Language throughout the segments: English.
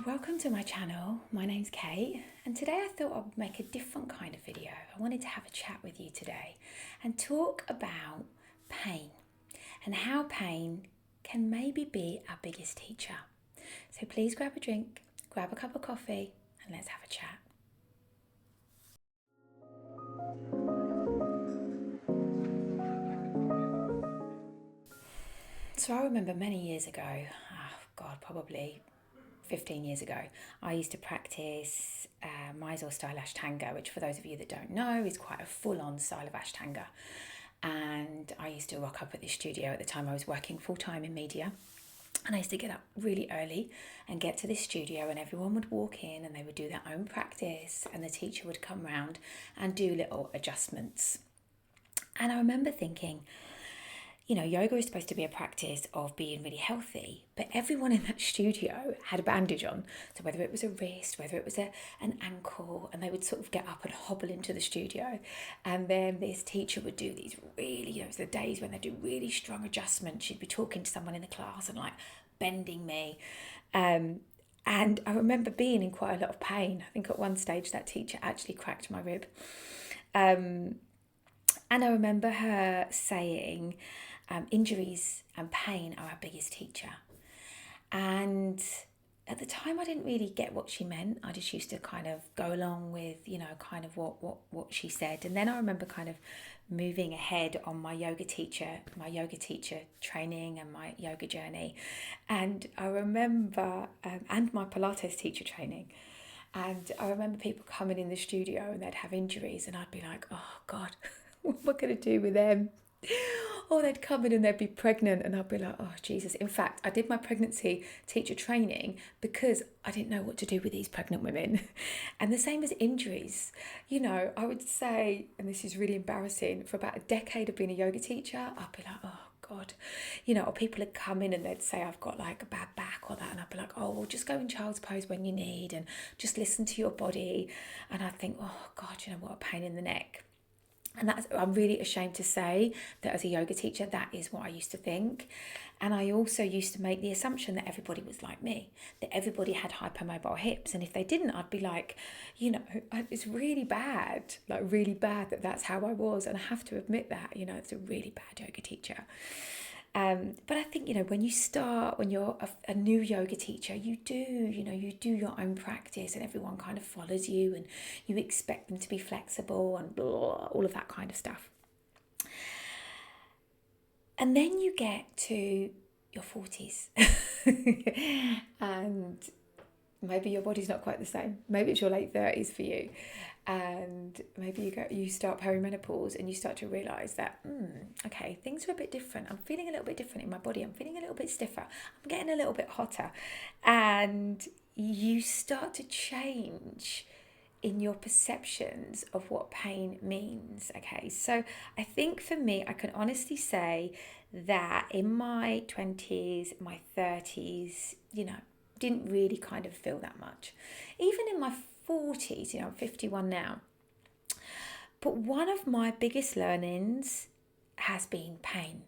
Welcome to my channel. My name's Kate, and today I thought I'd make a different kind of video. I wanted to have a chat with you today and talk about pain and how pain can maybe be our biggest teacher. So please grab a drink, grab a cup of coffee, and let's have a chat. So I remember many years ago, probably 15 years ago, I used to practice Mysore style Ashtanga, which for those of you that don't know is quite a full-on style of Ashtanga. And I used to rock up at the studio. At the time I was working full-time in media, and I used to get up really early and get to this studio, and everyone would walk in and they would do their own practice, and the teacher would come round and do little adjustments. And I remember thinking, you know, yoga is supposed to be a practice of being really healthy, but everyone in that studio had a bandage on. So whether it was a wrist, whether it was an ankle, and they would sort of get up and hobble into the studio. And then this teacher would do these really, it was the days when they do really strong adjustments. She'd be talking to someone in the class and like bending me. And I remember being in quite a lot of pain. I think at one stage that teacher actually cracked my rib. And I remember her saying, injuries and pain are our biggest teacher. And at the time I didn't really get what she meant. I just used to kind of go along with, kind of what she said. And then I remember kind of moving ahead on my yoga teacher training and my yoga journey. And I remember, and my Pilates teacher training. And I remember people coming in the studio and they'd have injuries, and I'd be like, oh God, what am I going to do with them? Or they'd come in and they'd be pregnant, and I'd be like, oh Jesus. In fact, I did my pregnancy teacher training because I didn't know what to do with these pregnant women. And the same as injuries. I would say, and this is really embarrassing, for about a decade of being a yoga teacher, I'd be like, oh God, or people would come in and they'd say I've got like a bad back or that, and I'd be like, oh well, just go in child's pose when you need and just listen to your body. And I'd think, oh God, what a pain in the neck. And I'm really ashamed to say that as a yoga teacher, that is what I used to think. And I also used to make the assumption that everybody was like me, that everybody had hypermobile hips. And if they didn't, I'd be like, it's really bad, like really bad that that's how I was. And I have to admit that, it's a really bad yoga teacher. But I think, when you're a new yoga teacher, you do your own practice, and everyone kind of follows you, and you expect them to be flexible and blah, all of that kind of stuff. And then you get to your 40s and maybe your body's not quite the same. Maybe it's your late 30s for you. And maybe you start perimenopause and you start to realise that, okay, things are a bit different. I'm feeling a little bit different in my body. I'm feeling a little bit stiffer. I'm getting a little bit hotter. And you start to change in your perceptions of what pain means. Okay, so I think for me, I can honestly say that in my 20s, my 30s, didn't really kind of feel that much. Even in my 40s, I'm 51 now. But one of my biggest learnings has been pain.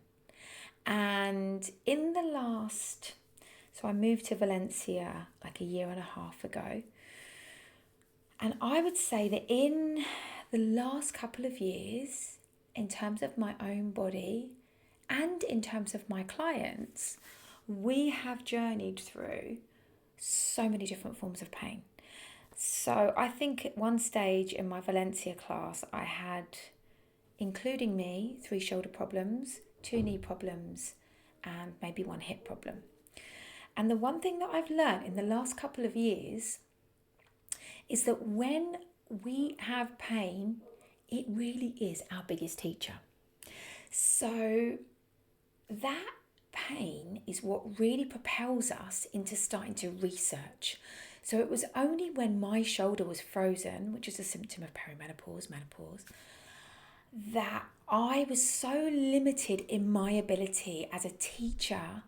And so I moved to Valencia like a year and a half ago. And I would say that in the last couple of years, in terms of my own body and in terms of my clients, we have journeyed through so many different forms of pain. So I think at one stage in my Valencia class, I had, including me, 3 shoulder problems, 2 knee problems, and maybe 1 hip problem. And the one thing that I've learned in the last couple of years is that when we have pain, it really is our biggest teacher. So that pain is what really propels us into starting to research. So it was only when my shoulder was frozen, which is a symptom of menopause, that I was so limited in my ability as a teacher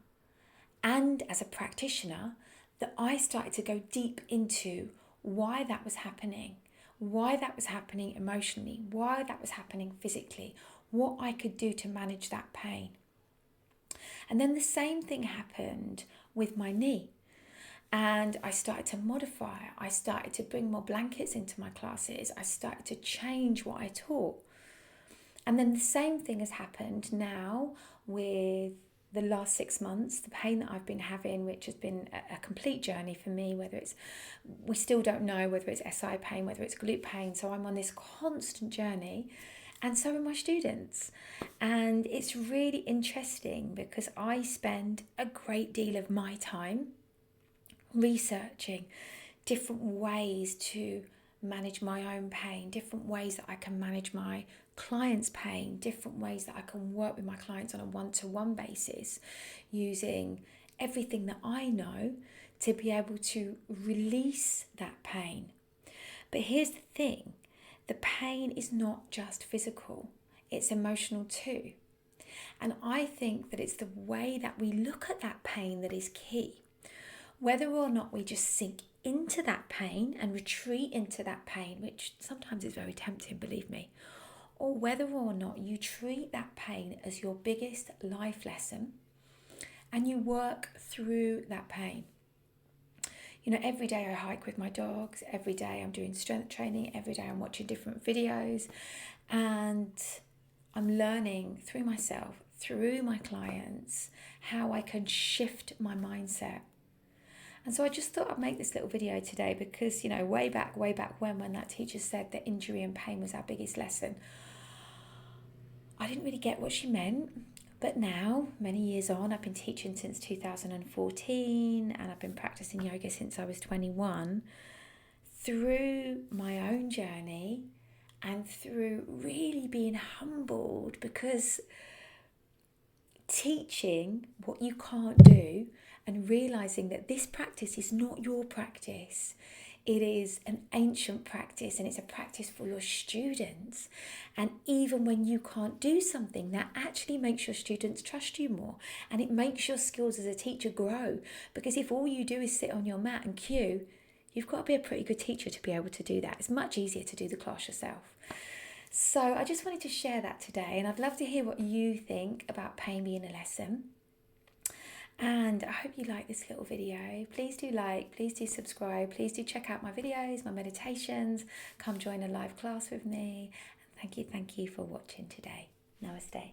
and as a practitioner that I started to go deep into why that was happening emotionally, why that was happening physically, what I could do to manage that pain. And then the same thing happened with my knee. And I started to modify. I started to bring more blankets into my classes. I started to change what I taught. And then the same thing has happened now with the last 6 months, the pain that I've been having, which has been a complete journey for me, whether it's, we still don't know whether it's SI pain, whether it's glute pain. So I'm on this constant journey, and so are my students. And it's really interesting because I spend a great deal of my time researching different ways to manage my own pain, different ways that I can manage my clients' pain, different ways that I can work with my clients on a one-to-one basis, using everything that I know to be able to release that pain. But here's the thing, the pain is not just physical, it's emotional too. And I think that it's the way that we look at that pain that is key. Whether or not we just sink into that pain and retreat into that pain, which sometimes is very tempting, believe me, or whether or not you treat that pain as your biggest life lesson and you work through that pain. You know, every day I hike with my dogs, every day I'm doing strength training, every day I'm watching different videos, and I'm learning through myself, through my clients, how I can shift my mindset. And so I just thought I'd make this little video today because, you know, way back when that teacher said that injury and pain was our biggest lesson, I didn't really get what she meant. But now, many years on, I've been teaching since 2014 and I've been practicing yoga since I was 21. Through my own journey and through really being humbled, because teaching what you can't do and realizing that this practice is not your practice. It is an ancient practice and it's a practice for your students. And even when you can't do something, that actually makes your students trust you more. And it makes your skills as a teacher grow. Because if all you do is sit on your mat and cue, you've got to be a pretty good teacher to be able to do that. It's much easier to do the class yourself. So I just wanted to share that today, and I'd love to hear what you think about pain being a lesson. And I hope you like this little video. Please do like, please do subscribe, please do check out my videos, my meditations, come join a live class with me. And thank you for watching today. Namaste.